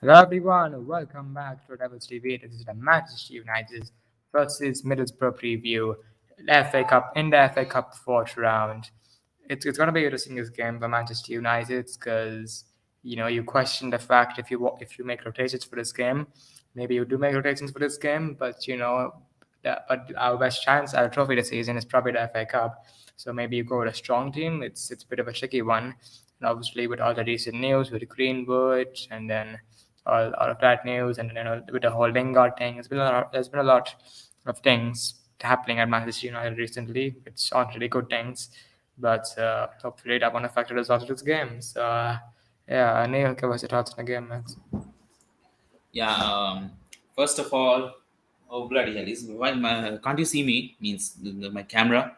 Hello everyone, welcome back to Rebels TV. This is the Manchester United versus Middlesbrough preview. The FA Cup fourth round. It's gonna be interesting this game for Manchester United because you question the fact if you make rotations for this game, maybe you do make rotations for this game, but but our best chance at a trophy this season is probably the FA Cup. So maybe you go with a strong team. It's a bit of a tricky one, and obviously with all the recent news with Greenwood and then all of that news, and with the whole Lingard thing, there's been a lot of things happening at Manchester United recently. It's not really good things, but hopefully that won't affect the results of this game. So yeah, Neil, give us your thoughts on the game, man. Yeah. First of all, oh bloody hell! Can't you see me? Means my camera.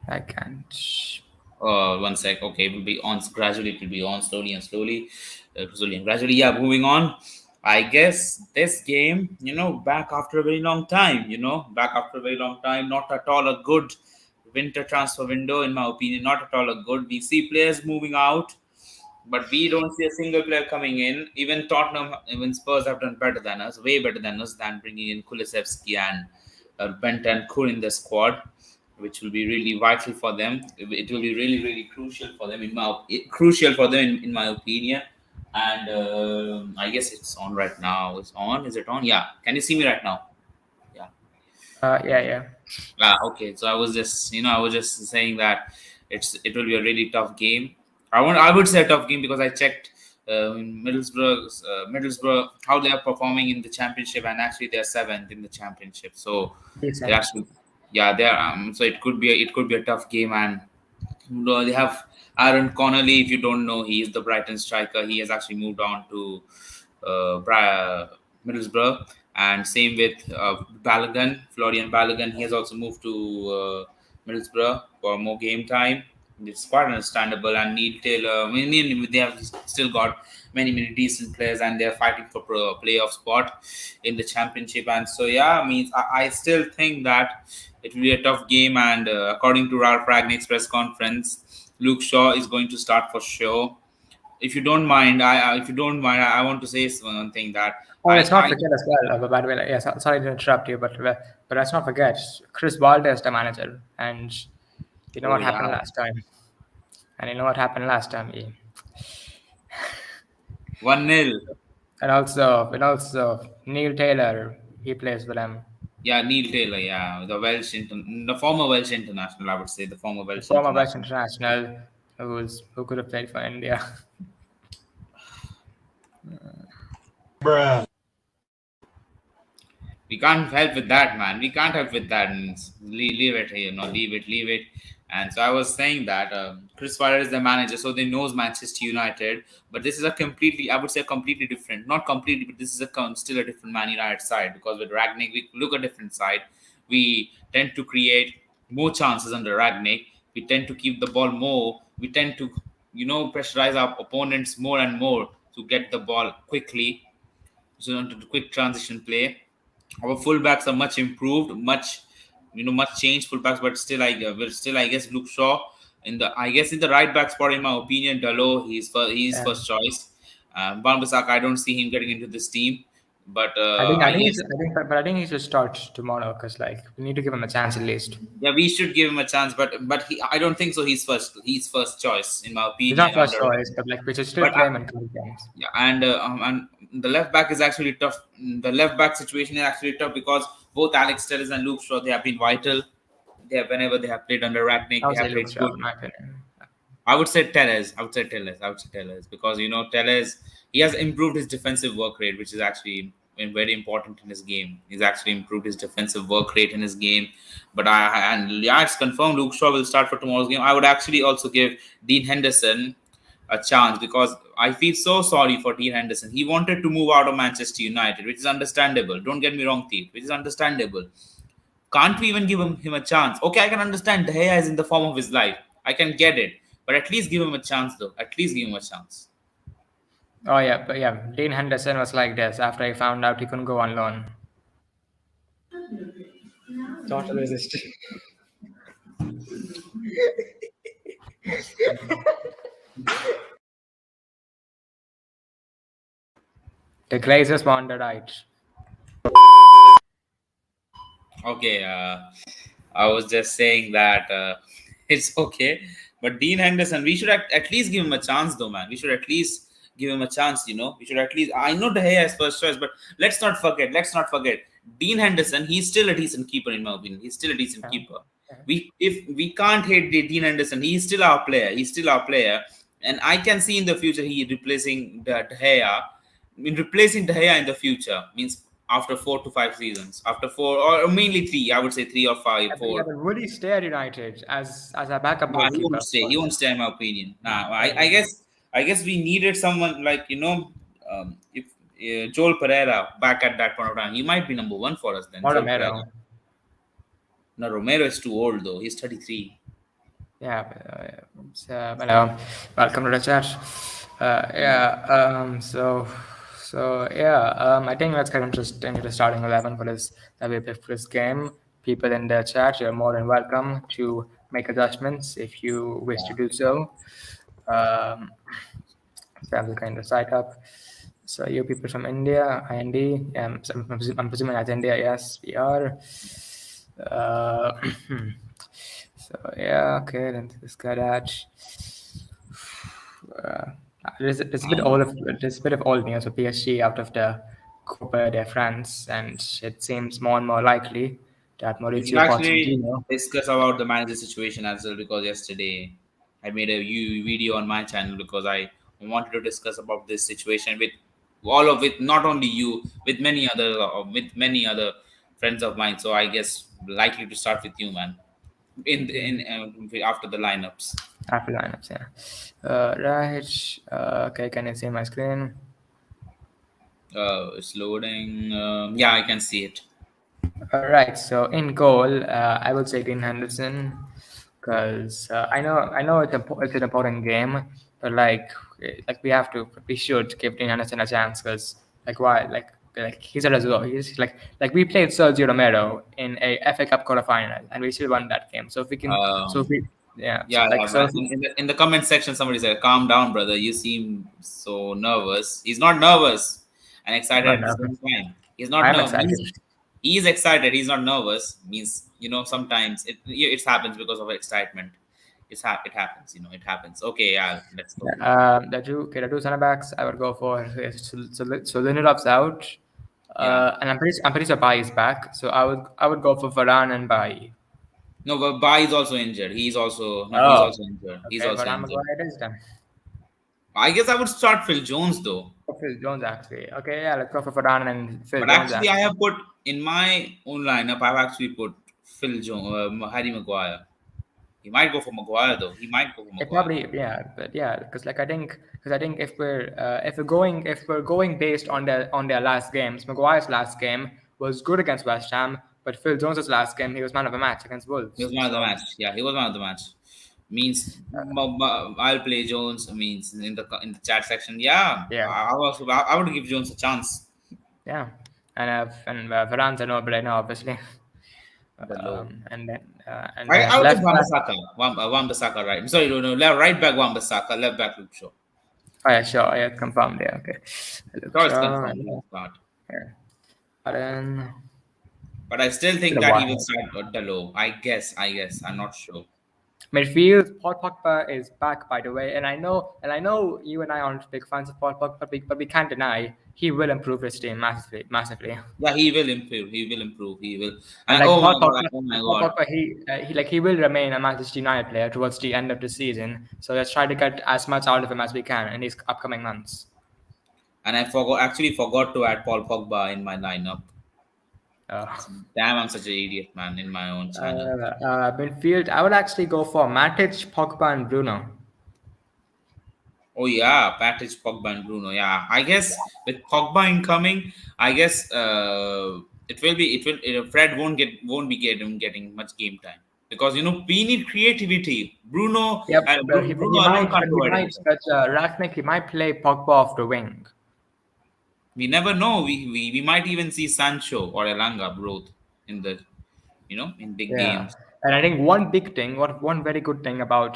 I can't. One sec. Okay, it will be on gradually. It will be on slowly and slowly and gradually. Yeah, moving on. I guess this game, back after a very long time. Back after a very long time. Not at all a good winter transfer window, in my opinion. Not at all a good. We see players moving out, but we don't see a single player coming in. Even Tottenham, even Spurs have done better than us, way better than us, than bringing in Kulusevski and Bentancur in the squad, which will be really vital for them. It will be really, really crucial for them in my opinion. And I guess it's on right now. It's on. Is it on? Yeah. Can you see me right now? Yeah. Yeah. Okay. So I was just saying that it will be a really tough game. I would say a tough game because I checked in Middlesbrough how they are performing in the championship, and actually they are seventh in the championship. So they Decent. actually, yeah, they are. So it could be a tough game, and they have Aaron Connolly. If you don't know, he is the Brighton striker. He has actually moved on to Middlesbrough, and same with Florian Balogun. He has also moved to Middlesbrough for more game time. It's quite understandable. And Neil Taylor, they have still got many decent players, and they're fighting for playoff spot in the championship. And so, yeah, I still think that it will be a tough game. And according to Ralph Ragnick's press conference, Luke Shaw is going to start for sure. If you don't mind, I want to say one thing that Oh, let's not forget as well. By the way, sorry to interrupt you, but let's not forget Chris Balde is the manager, and you know oh what happened yeah, last time. And you know what happened last time, 1-0. And also Neil Taylor, he plays for them. Yeah, Neil Taylor, yeah, the former Welsh international, I would say, the former The Welsh former West international. international who could have played for India. We can't help with that, man. We can't help with that. And leave it, leave it. And so I was saying that Chris Wilder is the manager, so they knows Manchester United. But this is I would say, completely different. Not completely, but this is still a different Man United side, because with Ragnick, we look a different side. We tend to create more chances under Ragnick. We tend to keep the ball more. We tend to, pressurize our opponents more and more to get the ball quickly. So into the quick transition play. Our fullbacks are much improved, much changed fullbacks, but still I guess Luke Shaw in the right back spot, in my opinion. Dalot, he's Yeah. first choice. Van Bissaka, I don't see him getting into this team, but I think he should start tomorrow because we need to give him a chance at least. yeah, we should give him a chance, I don't think so. He's first choice, in my He's not opinion. first choice, but we should still But play him in couple games. Yeah, and the left back is actually tough. The left back situation is actually tough because both Alex Telles and Luke Shaw, they have been vital. Whenever they have played under Ragnick, I they would say have Luke played Shaw, good. in my opinion. I would say Telles. Because Telles, he has improved his defensive work rate, which is actually very important in his game. He's actually improved his defensive work rate in his game. But it's confirmed Luke Shaw will start for tomorrow's game. I would actually also give Dean Henderson a chance, because I feel so sorry for Dean Henderson. He wanted to move out of Manchester United, which is understandable. Don't get me wrong, Thief, which is understandable. Can't we even give him a chance? Okay, I can understand De Gea is in the form of his life. I can get it. But at least give him a chance, though. At least give him a chance. Oh yeah, but yeah, Dean Henderson was like this after he found out he couldn't go on loan. Total resist. The Glazers won the right. Okay, I was just saying that it's okay, but Dean Henderson, we should at least give him a chance, though, man. We should at least give him a chance. We should at least. I know De Gea is first choice, but let's not forget. Let's not forget Dean Henderson. He's still a decent keeper, in my opinion. He's still a decent Yeah. keeper. If we can't hate Dean Henderson, he's still our player. He's still our player, and I can see in the future he replacing De Gea. I mean, replacing De Gea in the future means after 4 to 5 seasons, after four or mainly three, I would say three or five, Yeah, four. but would he stay at United as a backup Nah, he goalkeeper, won't of stay. He course? won't stay, in my opinion. Nah, Yeah, I guess we needed someone like if Joel Pereira back at that point of time, he might be number one for us then. or Joel Pereira. Romero. No, Romero is too old though. He's 33. Yeah, hello, welcome to the chat. Yeah, yeah, I think let's get into the starting 11 for this that we picked for this game. People in the chat, you're more than welcome to make adjustments if you wish to do so. Um, so I'm just going to site up. So you people from India, IND, so I'm presuming that's India. Yes, we are. Uh, so yeah, okay. Then this guy that. Uh, there's a bit Um, all of there's a bit of old news for PSG out of the Copa de France, and it seems more and more likely that we should Mauricio actually Pochettino. discuss about the manager situation as well because yesterday I made a video on my channel because I wanted to discuss about this situation with all of it, not only you, with many other friends of mine. So I guess likely to start with you, man. After the lineups. After lineups, yeah. Right. Okay, can you see my screen? It's loading. Yeah, I can see it. All right. So in goal, I would say Dean Henderson, because I know it's an important game, but we should give Dean Henderson a chance, because why he's a result. He's like we played Sergio Romero in a FA Cup quarterfinal, and we still won that game. So if we can, so if Um, we yeah, so yeah, like yeah, so man. if we, In the comment section, somebody said, "Calm down, brother. You seem so nervous." He's not nervous and excited no, at the no, same time. He's not I'm nervous. excited. He's excited. He's not nervous. Means sometimes it happens because of excitement. It happens. It happens. Okay, yeah. Let's go. The two center backs I would go for so Lindelof's out, Yeah. and I'm pretty sure Bai is back. So I would go for Varane and Bai. No, but Bai is also injured. He's also no. He's Oh, also injured. He's okay, also Varane injured. Maguire it is then. I guess I would start Phil Jones though. Oh, Phil Jones actually. Okay, yeah, let's go for Varane and Phil But Jones actually, I actually. have put in my own lineup. I've actually put Phil Jones, Harry Maguire. He might go for Maguire though. He might go for It Maguire. probably yeah, but yeah, because I think if we're going based on their last games, Maguire's last game was good against West Ham, but Phil Jones's last game he was man of the match against He Wolves. was man of the So match. Yeah, he was man of the match. Means I'll play Jones. Means in the chat section. Yeah, yeah. I would give Jones a chance. Yeah, and Varane's a no-brainer, obviously. The low. And then I at would give left back, Wambasaka. Wambasaka, right? I'm sorry, no, right back Wambasaka, left back Luke Shaw. oh yeah, sure, yeah, confirmed. Yeah, okay. Luke Sure, it's Shaw, confirmed. He'll start. yeah. And then But I still bit think of that he will wild. start at the low. I guess. I'm not sure. Midfield, Paul Pogba is back, by the way, and I know you and I aren't big fans of Paul Pogba, but we can't deny he will improve his team massively, massively. Yeah, he will improve. He will improve. He will. And And like oh my Paul god! Pogba, Oh my and Paul god! Pogba, he will remain a Manchester United player towards the end of the season. So let's try to get as much out of him as we can in these upcoming months. And I forgot to add Paul Pogba in my lineup. Uh, Damn, I'm such an idiot, man. In my own channel. Midfield, I would actually go for Matic, Pogba, and Bruno. Oh yeah, Patrick, Pogba, and Bruno. Yeah, I guess with Pogba incoming, I guess it will be. It will. Fred won't be getting much game time because we need creativity. Bruno Yep, and but he Bruno alone might, can't but he provide might, anything. but Ragnick, he might play Pogba off the wing. We never know. We might even see Sancho or Elanga both in the in big Yeah, games. and I think one big thing, one very good thing about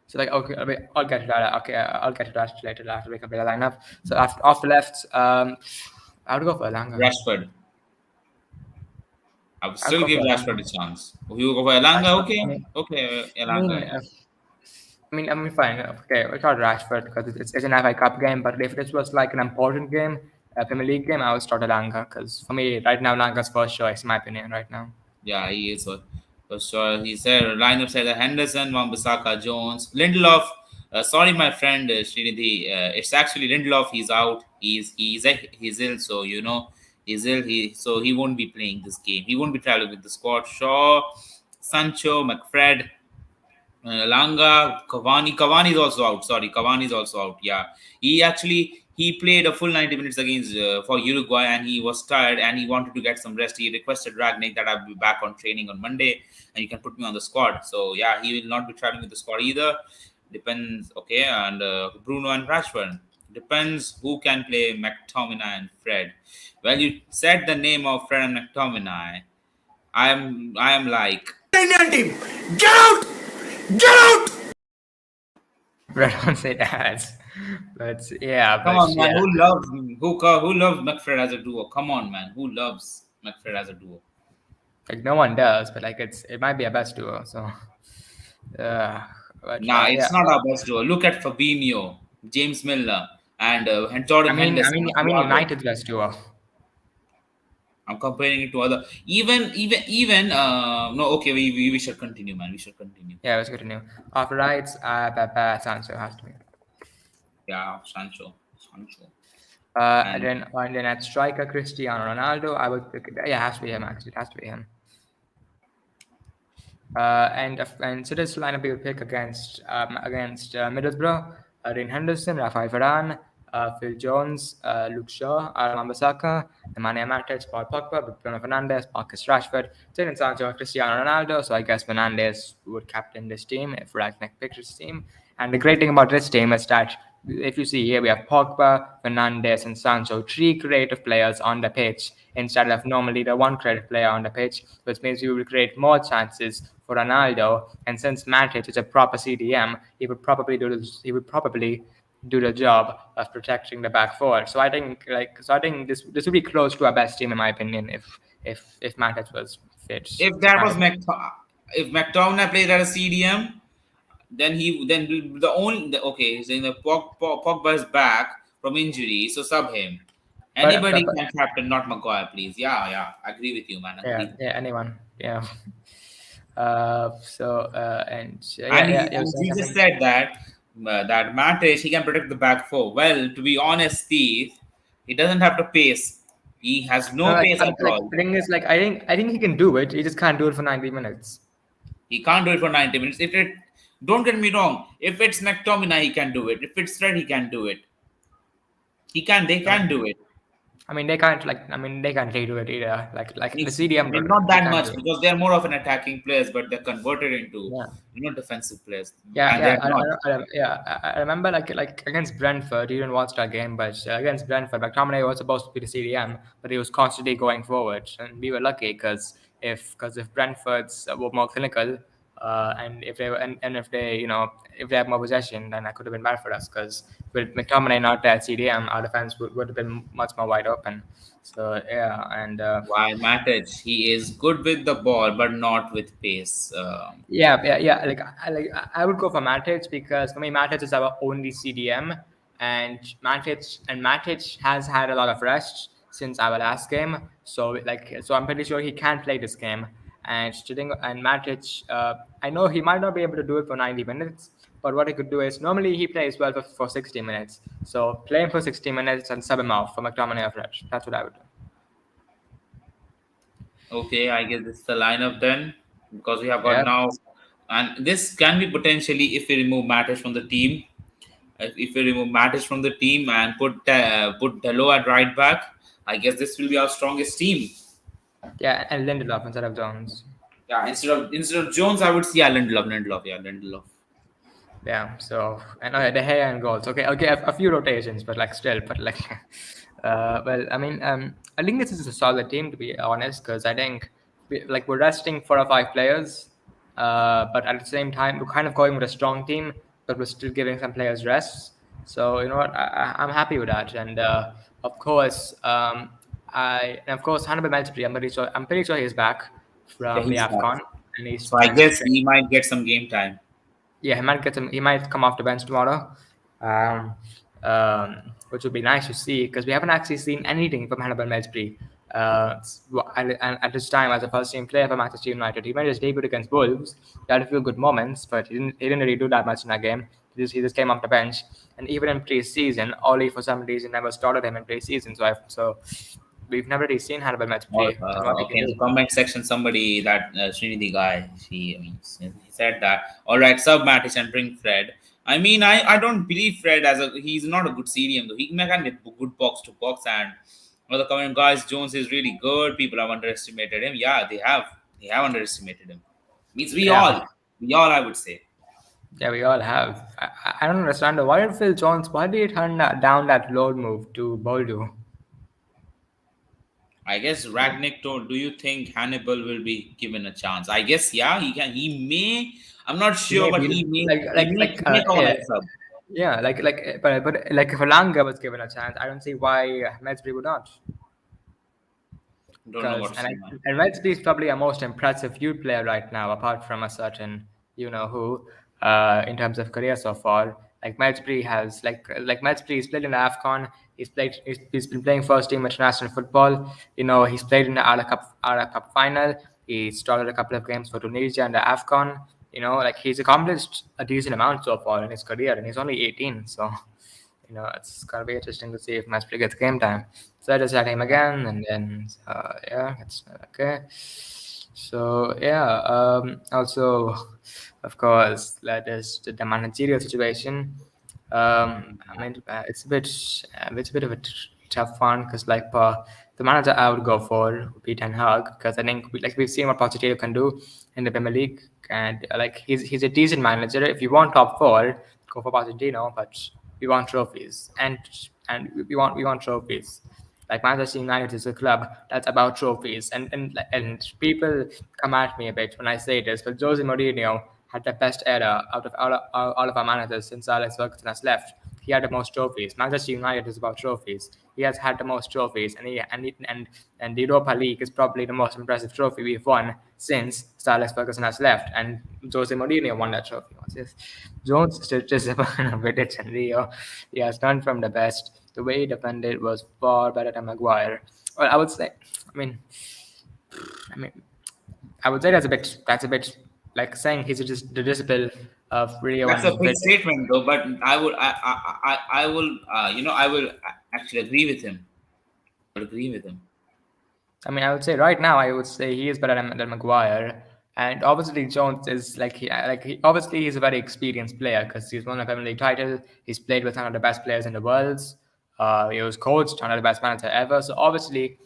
So like okay, I'll get to that. Okay, I'll get to that later after we complete the lineup. So after off the left, I would go for Elanga. Rashford. I would I'd still go give for Rashford Elanga. a chance. If you go for Elanga, Rashford. okay, okay, I mean, Elanga. Yeah. fine. Okay, we thought Rashford because it's an FA Cup game. But if this was like an important game, a Premier League game, I would start Elanga because for me, right now, Langa's first choice, in my opinion, right now. Yeah, he is for sure. He said lineup said Henderson, Wan-Bissaka, Jones, Lindelof. Sorry, my friend Srinidhi. It's actually Lindelof. He's out. He's ill. So he's ill. He won't be playing this game. He won't be traveling with the squad. Shaw, Sancho, McFred, Langa, Cavani. Cavani is also out. Sorry, Cavani is also out. Yeah, he played a full 90 minutes against for Uruguay, and he was tired and he wanted to get some rest. He requested Ragnick that I'll be back on training on Monday, and you can put me on the squad. So yeah, he will not be traveling with the squad either. Depends. Okay, and Bruno and Rashford. Depends who can play McTominay and Fred. Well, you said the name of Fred and McTominay. I am like, Indian team, get out! Get out! I don't say that. But yeah, come but on, man. yeah. Who loves McFred as a duo? Come on, man. Who loves McFred as a duo? Like no one does, but like it might be a best duo. So, uh, but Nah, yeah. it's not our best duo. Look at Fabinho, James Milner, and Jordan Henderson or Thiago. United's best duo. I'm comparing it to other. Even. No, okay. We should continue, man. We should continue. Yeah, it's good to know. After rights, Sancho has to be. Yeah, Sancho, And and then at striker, Cristiano Ronaldo. I would pick. Yeah, it has to be him. Actually, it has to be him. And so this lineup we would pick against Middlesbrough, Dean Henderson, Rafael Varane, Phil Jones, Luke Shaw, Wan-Bissaka, Nemanja Matic, Paul Pogba, Bruno Fernandes, Marcus Rashford, Jadon Sancho, Cristiano Ronaldo. So I guess Fernandes would captain this team if Ragnick picked this team. And the great thing about this team is that if you see here, we have Pogba, Fernandes, and Sancho, three creative players on the pitch instead of normally the one creative player on the pitch, which means we will create more chances for Ronaldo. And since Matic is a proper CDM, he would probably do the job of protecting the back four. So I think this would be close to our best team in my opinion if Matic was fit. if that was if McTominay played at a CDM, then the only okay, he's saying the Pogba is back from injury, so sub him. Anybody But can captain, not Maguire, please. Yeah, agree with you, man. yeah, Agree. anyone, yeah. And And yeah, you were and saying he just something. said that Matic he can protect the back four. Well, to be honest, Steve, he doesn't have to pace. He has No, no pace at like all. the thing is, like I think he can do it. He just can't do it for 90 minutes. He can't do it for 90 minutes. If it don't get me wrong, if it's McTominay, he can do it. If it's Fred, he can do it. They I can mean, do it. they can't redo it either. Like the It's CDM not they that can't do much it. because they're more of an attacking players, but they're converted into Yeah. defensive players, Yeah, and they're not. I remember like against Brentford, you didn't watch that game, but against Brentford, McTominay was supposed to be the CDM, but he was constantly going forward, and we were lucky because if Brentford's were more clinical, and if they were, and if they if they had more possession, then that could have been bad for us because with McTominay not there at CDM, our defense would have been much more wide open. So yeah, and While Matic, he is good with the ball, but not with pace. yeah. I would go for Matic because for me, Matic is our only CDM, and Matic has had a lot of rest since our last game. So I'm pretty sure he can play this game. And Matic, I know he might not be able to do it for 90 minutes, but what he could do is normally he plays well for 60 minutes. So play him for 60 minutes and sub him out for McTominay or Fresh. That's what I would do. Okay, I guess this is the lineup then, because we have got Yeah. now, and this can be potentially if we remove Matic from the team. If we remove Matic from the team and put Delo at right back, I guess this will be our strongest team. Yeah, and Lindelof instead of Jones. Yeah, instead of Jones, I would see Lindelof. Yeah, Lindelof. Yeah. So and the hair and goals. Okay, a few rotations, but like still, but like, well, I think this is a solid team to be honest, because I think we're resting 4 or 5 players, but at the same time we're kind of going with a strong team. but we're still giving some players rest. So you know what, I'm happy with that. And of course, and of course Hannibal Maltby, I'm pretty sure he's back Yeah, from the he's back. AFCON, and he's So I and he's guess he might get some game time. yeah, he might come off the bench tomorrow, um, which would be nice to see because we haven't actually seen anything from Hannibal Mejbri. And at this time, as a first team player for Manchester United, he made his debut against Wolves. He had a few good moments, but he didn't really do that much in that game. He just came off the bench, and even in pre-season, Oli for some reason never started him in pre-season. So we've never really seen Hannibal Or Mejbri and what he okay, can in the do. comment section, somebody that Trinity guy, he said that. All right, sub Matic and bring Fred. I mean, I don't believe Fred as a he's not a good CDM though. He can get good box to box and other comment guys. Jones is really good. People have underestimated him. Yeah, they have underestimated him. Means Yeah, we all I would say. yeah, we all have. I don't understand why did Phil Jones, why did he turn down that load move to Boldo? I guess Ragnick told. Do you think Hannibal will be given a chance? I guess yeah, he can. He may. I'm not sure, but Maybe he may. like He like may. like He may come on as a sub. yeah, but like if Alanga was given a chance, I don't see why Metsbury would not. Don't know Because what to say, man. and Metsbury is probably our most impressive youth player right now, apart from a certain you know who, in terms of career so far. Like Metsbury has like Metsbury he's played in the Afcon. He's been playing first team international football. You know he's played in the Arab Cup final. He started a couple of games for Tunisia and the Afcon. You know, like he's accomplished a decent amount so far in his career, and he's only 18. So, you know, it's gonna be interesting to see if Maspley gets game time. So I just had him again, and then yeah, it's okay. So yeah, also, of course, that is the managerial situation. I mean, it's a bit of a tough one because the manager I would go for would be Ten Hag because I think we've seen what Pochettino can do in the Premier League, and he's a decent manager. If you want top four, go for Pochettino, but we want trophies, and we want trophies. Like Manchester United is a club that's about trophies, and people come at me a bit when I say this, but Jose Mourinho had the best era out of all of our managers since Alex Ferguson has left. He had the most trophies. Manchester United is about trophies. He has had the most trophies, and the Europa League is probably the most impressive trophy we've won since Sir Alex Ferguson has left, and Jose Mourinho won that trophy. What's this? Jones stitches upon Vidic and Rio. He has done from the best. The way he defended was far better than Maguire. Well, I would say, I mean, I mean, I would say that's a bit like saying he's just the disciple of Rio That's a and big Vidic. statement, though. But I will, I will actually agree with him. I will agree with him. I mean, I would say right now, I would say he is better than Maguire. And obviously, Jones is obviously he's a very experienced player because he's won a Premier League title. He's played with one of the best players in the world. He was coached one of the best manager ever. So obviously,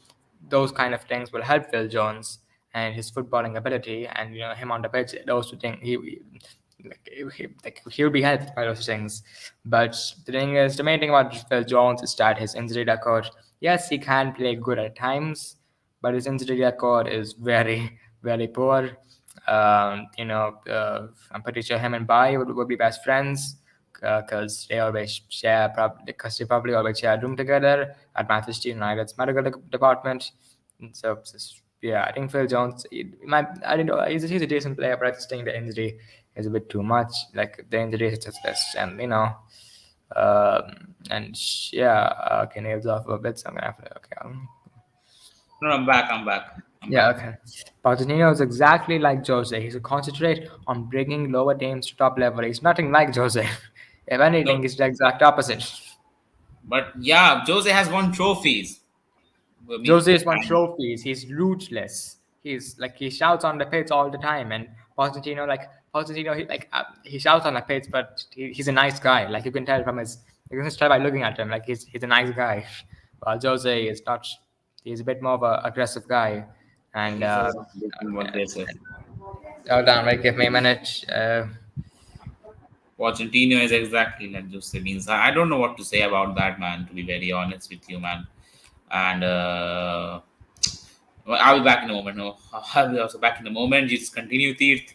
those kind of things will help Phil Jones and his footballing ability, and you know him on the pitch. Those two things, he'll be helped by those things. But the thing is, the main thing about Phil Jones is that his injury record. Yes, he can play good at times, but his injury record is very, very poor. I'm pretty sure him and Bai would be best friends because they probably always share a room together at Manchester United's medical department. And so yeah, I think Phil Jones. I don't know. He's a decent player, but I just think the injury is a bit too much. Like the injury is just this, and and yeah, okay, nails off a bit. So I'm gonna have to okay. No, I'm back. I'm back. I'm Yeah, back. okay. Pochettino is exactly like Jose. He's a concentrate on bringing lower teams to top level. He's nothing like Jose. If No, anything, he's the exact opposite. but yeah, Jose has won trophies. I mean, Jose has won and trophies. He's ruthless. He's like he shouts on the pitch all the time, and Pochettino, he shouts on the pitch, but he's a nice guy. Like you can just tell by looking at him. Like he's a nice guy. While Jose is not. He's a bit more of an aggressive guy, and he's a bit more aggressive. hold on, wait, give me a minute. Pochettino is exactly like Jose means. I don't know what to say about that, man. To be very honest with you, man. And well, I'll be back in a moment. No, I'll be also back in a moment. Just continue, Teeth.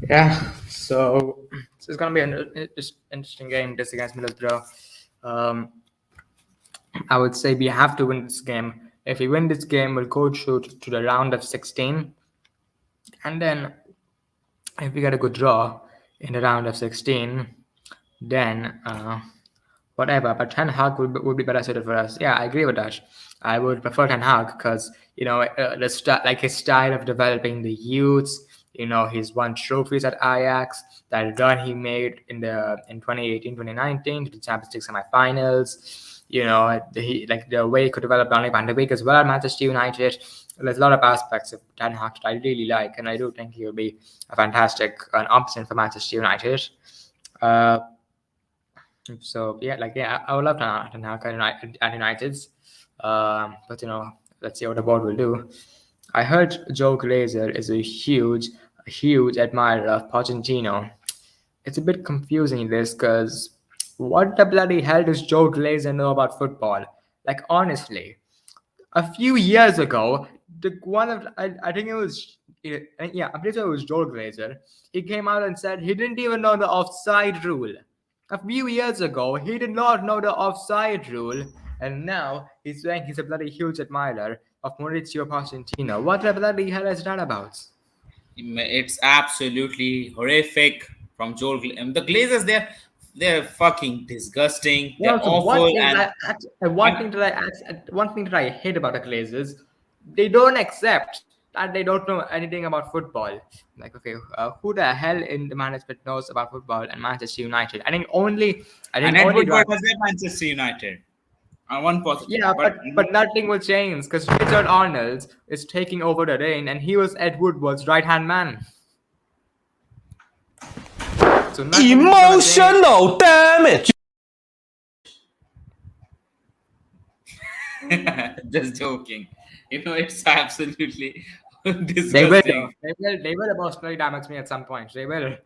Yeah. So So it's going to be an interesting game this against Middlesbrough. Um, I would say we have to win this game. If we win this game, we'll go through to the round of 16. And then if we get a good draw in the round of 16, then whatever. But Ten Hag would be better suited for us. Yeah, I agree with that. I would prefer Ten Hag because like his style of developing the youths. He's won trophies at Ajax. That run he made in 2018-2019 to the Champions League semi-finals. The way he could develop Donny van de Beek as well at Manchester United. There's a lot of aspects of Ten Hag that I really like, and I do think he'll be a fantastic option for Manchester United. So I would love Ten Hag at United's, but let's see what the board will do. I heard Joe Glazer is a huge admirer of Pochettino. It's a bit confusing this because what the bloody hell does Joe Glazer know about football? Like honestly, a few years ago, I think it was I'm pretty sure it was Joel Glazer. He came out and said he didn't even know the offside rule. A few years ago, he did not know the offside rule, and now he's saying he's a bloody huge admirer of Mauricio Pochettino. What the bloody hell is that about? It's absolutely horrific from Joel. The Glazers, they're fucking disgusting. They're awful. One thing that I hate about the Glazers, they don't accept that they don't know anything about football. Like, okay, who the hell in the management knows about football and Manchester United? I think only Woodward has left Manchester United. On one positive. Yeah, but nothing will change because Richard Arnold is taking over the reign, and he was Ed Woodward's right-hand man. So emotional damage. Just joking. It's absolutely disgusting. They will emotionally damage me at some point. They will.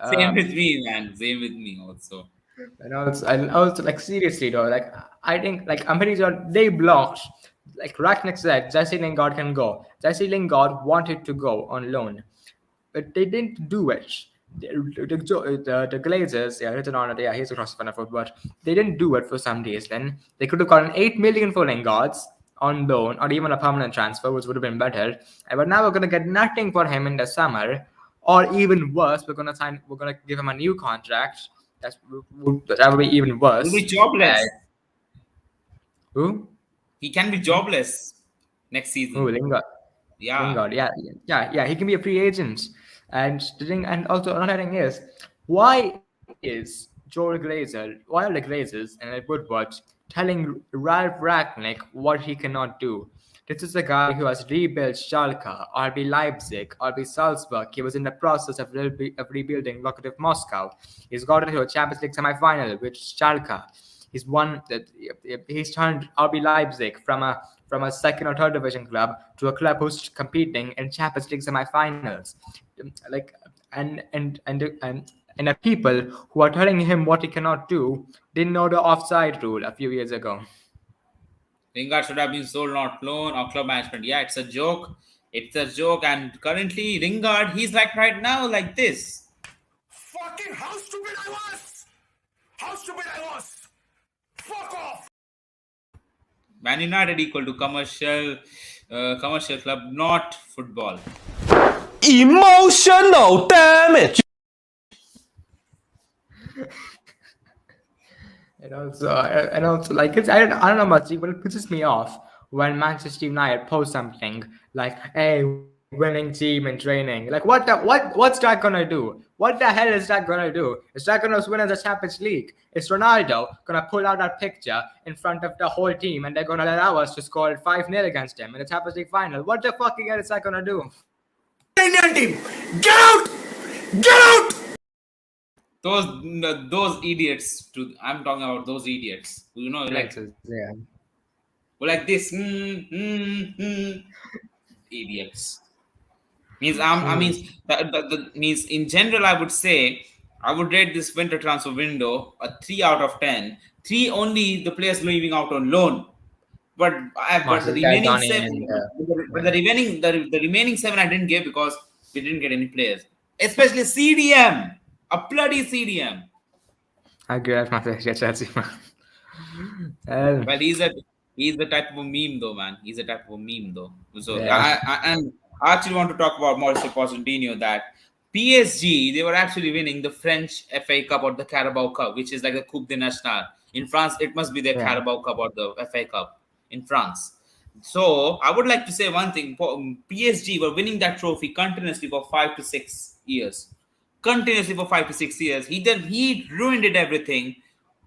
Same with me, man. Same with me also. And also, like seriously though, like I think, like I'm pretty sure they blocked. Like Ragnick said, Jesse Lingard can go. Jesse Lingard wanted to go on loan, but they didn't do it. The Glazers, written on it, he's a cross fan of but they didn't do it for some reason. They could have gotten 8 million for Lingard's on loan or even a permanent transfer, which would have been better. But now we're gonna get nothing for him in the summer, or even worse, we're gonna give him a new contract. That would be even worse. He'll be jobless. Who? He can be jobless next season. Oh, Lingard. Yeah. Lingard. Yeah. He can be a free agent. And the thing, and also another thing is, why are the Glazers and Ed Woodward telling Ralph Ragnick what he cannot do? This is a guy who has rebuilt Schalke, RB Leipzig, RB Salzburg. He was in the process of rebuilding Lokomotiv Moscow. He's got into a Champions League semi-final with Schalke. He's turned RB Leipzig from a second or third division club to a club who's competing in Champions League semi-finals. And the people who are telling him what he cannot do didn't know the offside rule a few years ago. Lingard should have been sold, not loan or club management. Yeah, it's a joke. It's a joke. And currently, Lingard, he's like right now like this. Fucking how stupid I was! How stupid I was! Fuck off! Man United equal to commercial club, not football. Emotional damage. And also, like I don't know much, but it pisses me off when Manchester United post something like, "Hey, winning team in training." Like, what's that gonna do? What the hell is that gonna do? Is that gonna win us the Champions League? Is Ronaldo gonna pull out that picture in front of the whole team and they're gonna allow us to score 5-0 against them in the Champions League final? What the fuck is that gonna do? Indian team, get out! Get out! Those idiots. I'm talking about those idiots. Like like this. Idiots. Means in general, I would say I would rate this winter transfer window a 3 out of 10. 3 only the players leaving out on loan. But the remaining 7, the remaining 7 I didn't give because we didn't get any players, especially CDM. A bloody CDM. I agree. That's my favorite Chelsea man. Um, Well, he's the type of a meme though, man. He's the type of a meme though. So yeah. and I actually want to talk about Mauricio Pochettino that PSG they were actually winning the French FA Cup or the Carabao Cup, which is like the Coupe de National. In France, it must be the Yeah. Carabao Cup or the FA Cup in France. So I would like to say one thing: PSG were winning that trophy continuously for 5 to 6 years. Continuously for 5 to 6 years. He ruined it everything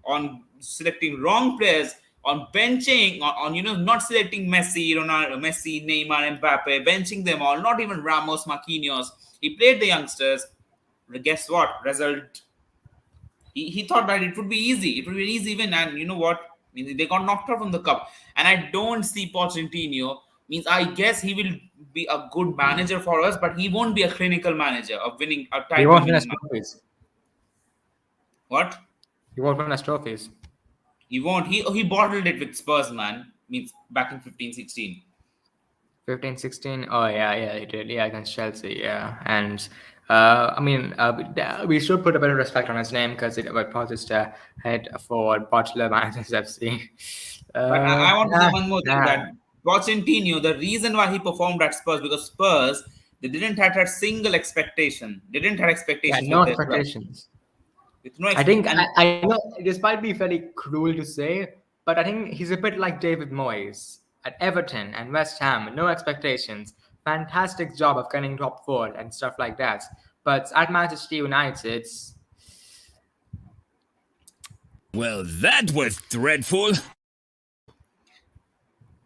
on selecting wrong players, on benching, on not selecting Messi, Ronaldo, Messi, Neymar, Mbappe, benching them all, not even Ramos, Marquinhos. He played the youngsters. Guess what? Result. He thought that it would be easy. It would be an easy win, and you know what? They got knocked out from the cup. And I don't see Pochettino. Means I guess he will be a good manager for us, but he won't be a clinical manager of winning a He title won't win us winning. trophies. What? He won't win us trophies. He won't. He bottled it with Spurs, man. Means back in 15-16. 15, 16. Oh yeah, he did. Yeah, against Chelsea. Yeah, and I mean, we should put a bit of respect on his name because it was just head for Butler Managers FC. But I want to say Yeah, one more thing yeah, that Pochettino, the reason why he performed at Spurs because Spurs they didn't have that single expectation. They didn't have yeah. expectations No with their club. expectations. With no I think and I know this might be very cruel to say, but I think he's a bit like David Moyes at Everton and West Ham. No expectations. Fantastic job of getting top four and stuff like that. But at Manchester United, Well, that was dreadful.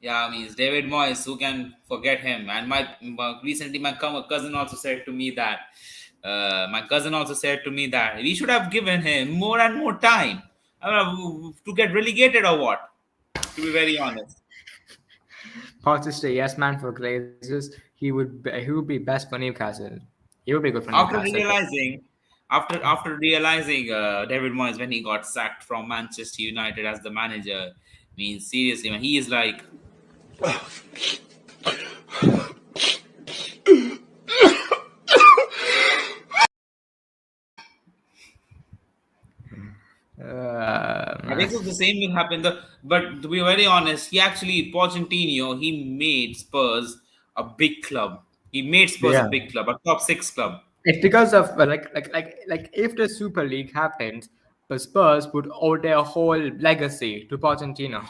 yeah, I mean it's David Moyes. Who can forget him? And recently my cousin also said to me that we should have given him more and more time to get relegated or what. To be very honest. Pochettino, yes man for Glazers, he would be best for Newcastle. He would be good for after Newcastle. realizing after realizing David Moyes when he got sacked from Manchester United as the manager, means seriously man, he is like I think the same will happen. But to be very honest, he actually Pochettino he made Spurs a big club. He made Spurs a Yeah. big club, a top six club. It's because of like if the Super League happened, the Spurs would owe their whole legacy to Pochettino.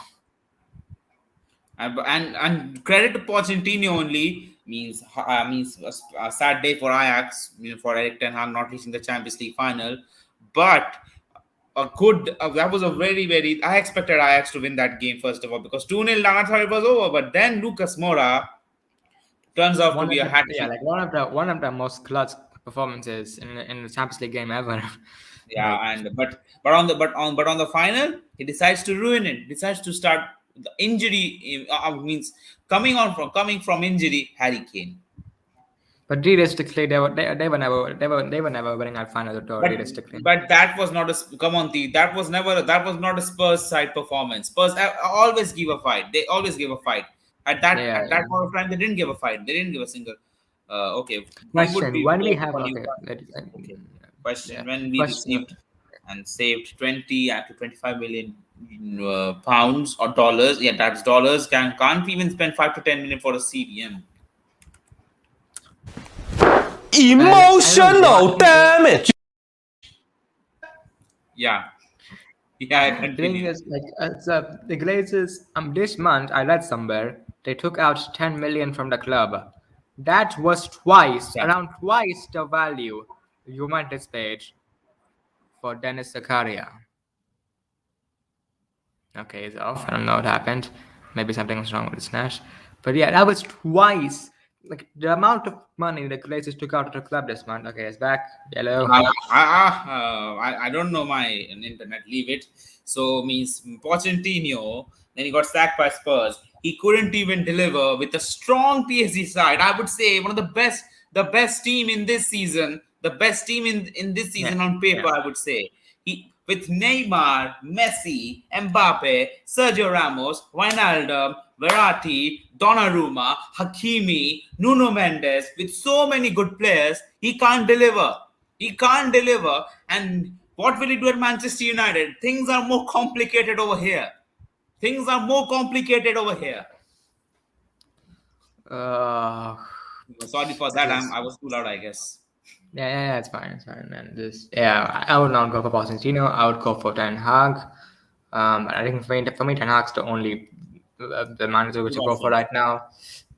And credit to Pochettino only means a sad day for Ajax, for Eric Ten Hag not reaching the Champions League final, but a good that was a very I expected Ajax to win that game first of all because 2-0 down I thought it was over, but then Lucas Moura turns out to be a hat trick. Like one of the most clutch performances in the Champions League game ever. Yeah, Like, and but on the final, he decides to ruin it. Decides to start the injury. Means coming from injury, Harry Kane. but realistically, they were never winning that final at all. But Realistically, but that was not a come on, T. That was not a Spurs side performance. Spurs always give a fight. They always give a fight. yeah. At that point of time, they didn't give a fight. They didn't give a single. Okay, we would Question: be When we voting have for okay, Newcastle. Okay. Question: yeah. When we Question. received and saved 20 to 25 million pounds or dollars, yeah, that's dollars. Can't we even spend 5 to 10 million for a CDM? Emotional damage. Yeah, yeah. The thing Continue. is, like, the Glazers. This month I read somewhere they took out 10 million from the club. That was Yeah. around twice the value you might paid for Dennis Zakaria. Okay, he's off. I don't know what happened. Maybe something was wrong with his Nash. But yeah, that was twice. Like the amount of money the Glazers took out of the club this month. Okay, it's back. Hello. I don't know my internet. Leave it. So means Pochettino. Then he got sacked by Spurs. He couldn't even deliver with a strong PSG side. I would say one of the best team in this season. The best team in this season on paper. yeah. I would say he with Neymar, Messi, Mbappe, Sergio Ramos, Wijnaldum, Verratti, Donnarumma, Hakimi, Nuno Mendes, with so many good players, he can't deliver. He can't deliver. And what will he do at Manchester United? Things are more complicated over here. Things are more complicated over here. Uh, Sorry for this that. is I was too loud, I guess. yeah, it's fine, it's fine. And this, yeah, I would not go for Pochettino. I would go for Ten Hag. I think for me, Ten Hag's the only the manager which I go for right now.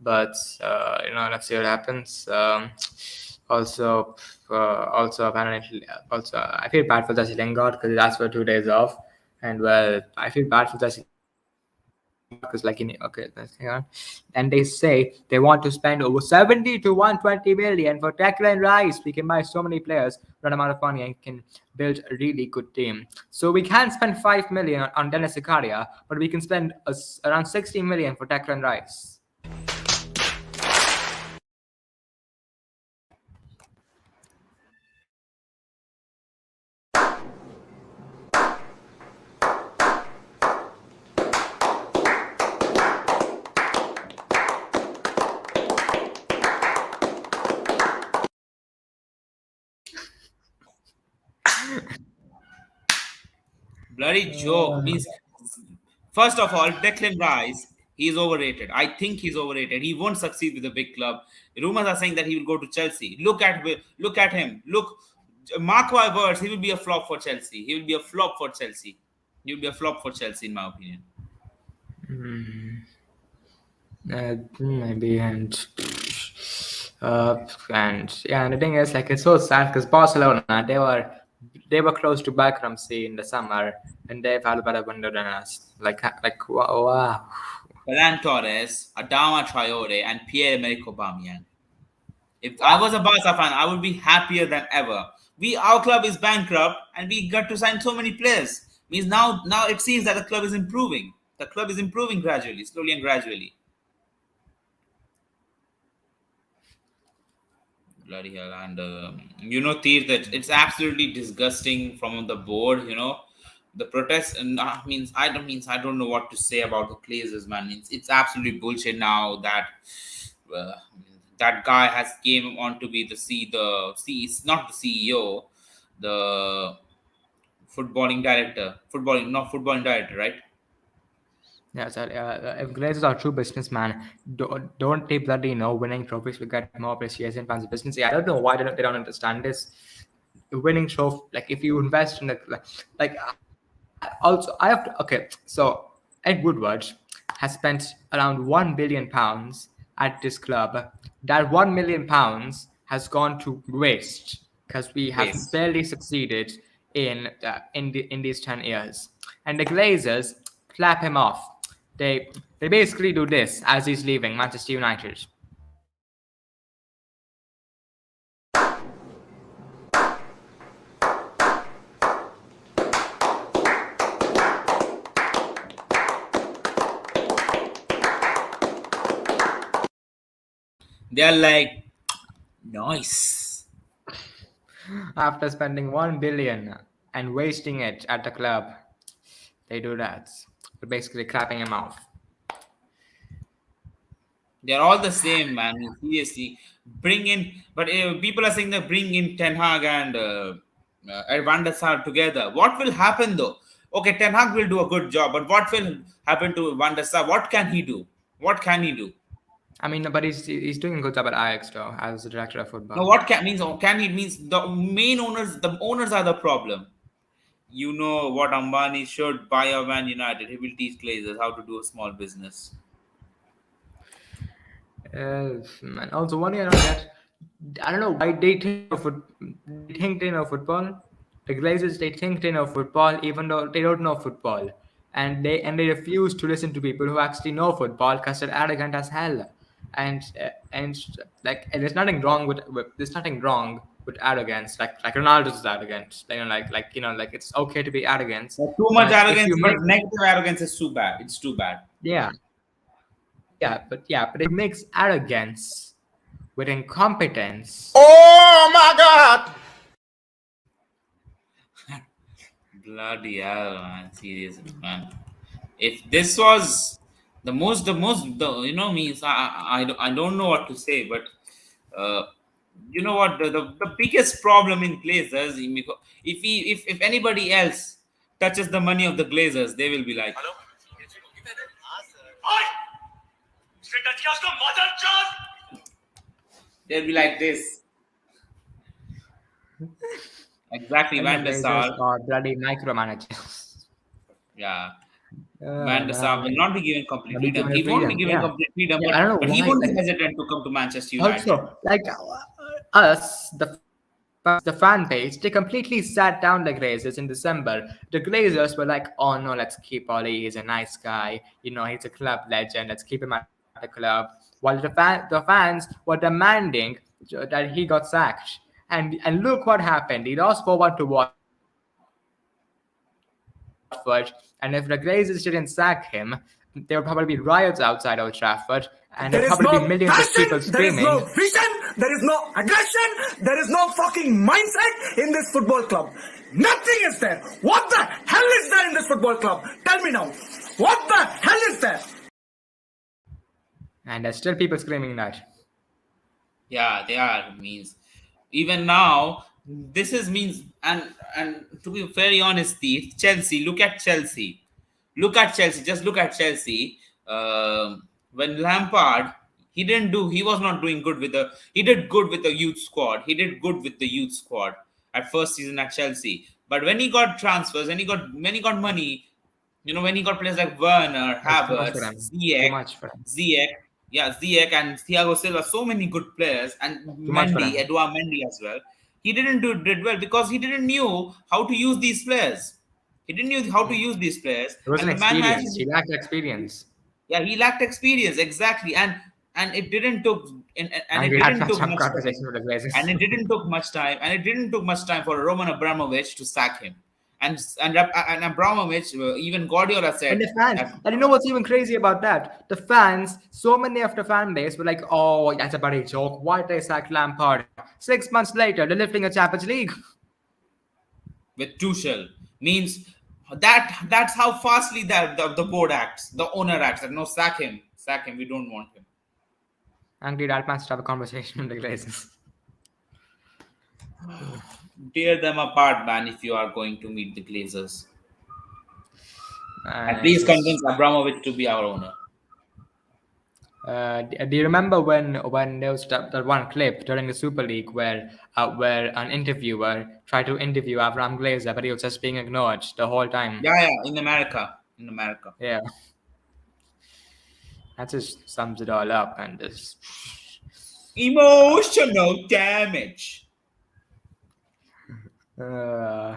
But let's see what happens. Also apparently, also I feel bad for Jesse Lingard because he asked for 2 days off, and well, I feel bad for Jesse Lingard because okay, let's hang on. And they say they want to spend over 70 to 120 million for Declan Rice. We can buy so many players for that amount of money and can build a really good team. So we can't spend 5 million on Dennis Zakaria, but we can spend around 60 million for Declan Rice. Bloody joke. Means, first of all, Declan Rice, he's overrated. I think he's overrated. He won't succeed with a big club. Rumors are saying that he will go to Chelsea. Look at him. Look, mark my words. He will be a flop for Chelsea. He will be a flop for Chelsea. He will be a flop for Chelsea, in my opinion. Maybe and yeah, and the thing is, like, it's so sad because Barcelona, they were close to bankruptcy in the summer, and they've had a better window than us. Like wow. Ferran Torres, Adama Traore, and Pierre-Emerick Aubameyang. If I was a Barca fan, I would be happier than ever. Our club is bankrupt, and we got to sign so many players. Means now it seems that the club is improving. The club is improving gradually, slowly and gradually. Bloody hell! And Tir, that it's absolutely disgusting from the board. The protest, and I don't know what to say about the Glazers, man. It's absolutely bullshit now that uh, that guy has came on to be it's not the CEO, the footballing director, right? Yeah, so if Glazers are true businessman, don't they bloody winning trophies will get more appreciation fans of business? Yeah, I don't know why they don't understand this. Winning trophy, like if you invest in like also I have to okay. So Ed Woodward has spent around £1 billion at this club. That £1 million has gone to waste because we have Waste. barely succeeded in these 10 years. And the Glazers clap him off. They basically do this as he's leaving Manchester United. They are like, nice. After spending 1 billion and wasting it at the club, they do that. They're basically clapping him off. They're all the same, man. Seriously, bring in. But people are saying that bring in Ten Hag and Van der Sar together. What will happen though? Okay, Ten Hag will do a good job, but what will happen to Van der Sar? What can he do? What can he do? I mean, but he's doing a good job at Ajax though, as the director of No, football. what can he means the main owners? The owners are the problem. You know what Ambani should buy a Man United. He will teach Glazers how to do a small business. And also one thing I don't get, I don't know why they think they know football. The Glazers, they think they know football even though they don't know football, and they refuse to listen to people who actually know football because they're arrogant as hell. And like, and there's nothing wrong with arrogance. Like Ronaldo's is arrogant. Like it's okay to be arrogant, But too much but if arrogance, you make negative arrogance is too bad. It's too bad. yeah but it makes arrogance with incompetence. Oh my God! Bloody hell, man. Seriously, man. If this was the most, means I don't know what to say, but uh, You know what? The biggest problem in Glazers, if anybody else touches the money of the Glazers, they will be like, hello ओए उसने touch किया उसको mother चोद they'll be like this. Exactly, And the Van der Glazers Sar. are bloody micromanagers. Yeah, Van der Sar will Man. not be given complete Not be freedom. given He a won't be freedom. given Yeah. complete freedom, Yeah, I don't know but he why. won't be Like, hesitant to come to Manchester United. also, like us, the fan base, they completely sat down the Glazers in December. The Glazers were like, "Oh no, let's keep Ollie. He's a nice guy. You know, he's a club legend. Let's keep him at the club." While the fans were demanding that he got sacked. And look what happened. He lost 4-1 to Watford. And if the Glazers didn't sack him, there would probably be riots outside Old Trafford, and there'd probably be millions of people screaming. There is no passion, there is no vision, there is no aggression, there is no fucking mindset in this football club. Nothing is there. What the hell is there in this football club? Tell me now. What the hell is there? And there's still people screaming that. Yeah, they are means. Even now, this is means, and to be very honest, Steve, Chelsea. Look at Chelsea. Look at Chelsea. Just look at Chelsea. When Lampard, he didn't do. He was not doing good with the. He did good with the youth squad. He did good with the youth squad at first season at Chelsea. But when he got transfers, when he got money, when he got players like Werner, That's too much for Havertz, them. Too Ziyech, much for them. Ziyech, yeah, Ziyech and Thiago Silva, so many good players, and Too much for Mendy, them. Edouard Mendy as well. He did well because he didn't knew how to use these players. He didn't know how to use these players, It wasn't and the man managed. experience. He lacked experience. Yeah, he lacked experience exactly, and it didn't took and And it we had didn't to took have much time, conversation with the Glazers. and it didn't took much time for Roman Abramovich to sack him, and Abramovich, even Guardiola And said the fans, that. and you know what's even crazy about that? The fans, so many of the fan base were like, "Oh, that's a bloody joke. Why did they sack Lampard?" 6 months later, they're lifting a Champions League. With Tuchel means that's how fastly that the board acts, the owner acts. That no, sack him. We don't want him. Angry that must have a conversation with the Glazers. Tear them apart, man. If you are going to meet the Glazers, at And it's least just, convince Abramovich to be our owner. do you remember when there was that one clip during the Super League where an interviewer tried to interview Abraham Glazer, but he was just being ignored the whole time? Yeah, in America. Yeah, that just sums it all up. And just Emotional damage. uh,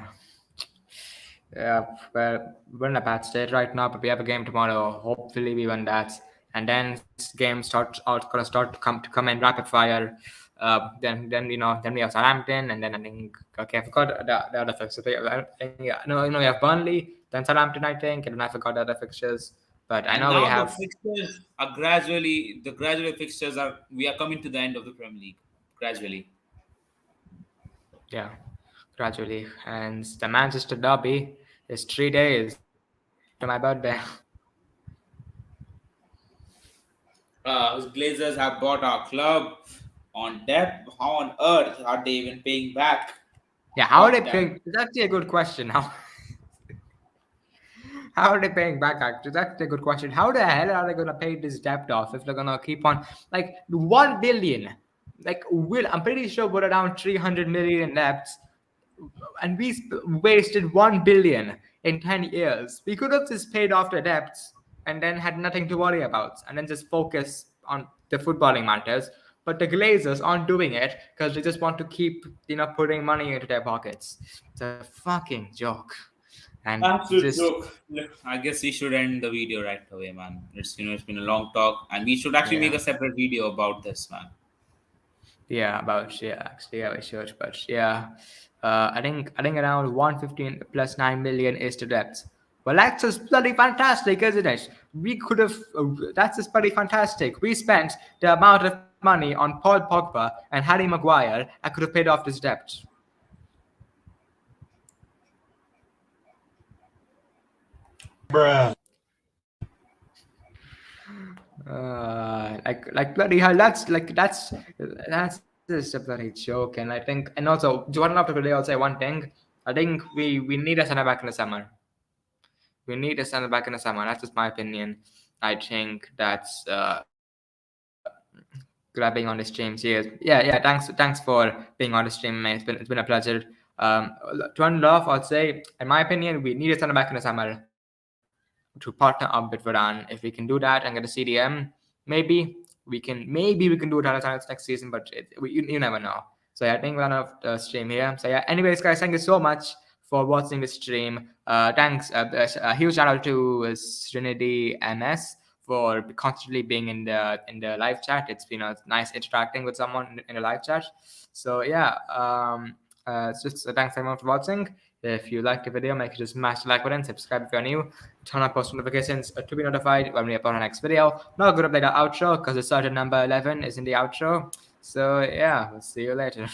yeah, well, we're in a bad state right now, but we have a game tomorrow. Hopefully, we win that, and then games gonna start to come in rapid fire. Then we have Southampton, and then I think okay, I forgot the other fixtures. I think, yeah, no, we have Burnley, then Southampton, I think, and then I forgot the other fixtures. But I And know we now the have fixtures are gradually the gradual fixtures are we are coming to the end of the Premier League gradually. yeah, gradually, and the Manchester derby is 3 days after my birthday. Glazers have bought our club on debt. How on earth are they even paying back? Yeah, how are they Fuck them. paying? It's actually a good question. How are they paying back? Actually, that's a good question. How the hell are they going to pay this debt off if they're going to keep on like 1 billion? Like, I'm pretty sure we're around 300 million in debts, and we wasted 1 billion in 10 years. We could have just paid off the debts and then had nothing to worry about, and then just focus on the footballing matters. But the Glazers aren't doing it because they just want to keep, putting money into their pockets. It's a fucking joke, and Absolute just joke. Look, I guess we should end the video right away, man. It's been a long talk, and we should actually make yeah. a separate video about this, man. Actually, yeah, we should, but yeah, I think around 115 plus 9 million is the debt. Well, that's just bloody fantastic, isn't it? We could have. That's just bloody fantastic. We spent the amount of money on Paul Pogba and Harry Maguire. I could have paid off this debt. Bruh. Like bloody hell. That's just a bloody joke. And I think, and also, Jordan after today, I'll say one thing. I think we need a center back in the summer. We need a center back in the summer. That's just my opinion. I think that's glad being on the stream. Cheers. Yeah. Thanks for being on the stream, mate. It's been a pleasure. To end off, I'll say, in my opinion, we need a center back in the summer to partner up with Varane. If we can do that and get a CDM, maybe we can do it next season, but you never know. So yeah, I think we're on the stream here. So yeah, anyways, guys, thank you so much for watching the stream. Thanks. A huge shout out to Trinity MS for constantly being in the live chat. It's been a nice interacting with someone in the live chat. So yeah, just thanks everyone for watching. If you like the video, make sure to smash the like button, subscribe if you're new, turn on post notifications to be notified when we upload our next video. Not good to play the outro because the certain number 11 is in the outro. So yeah, we'll see you later.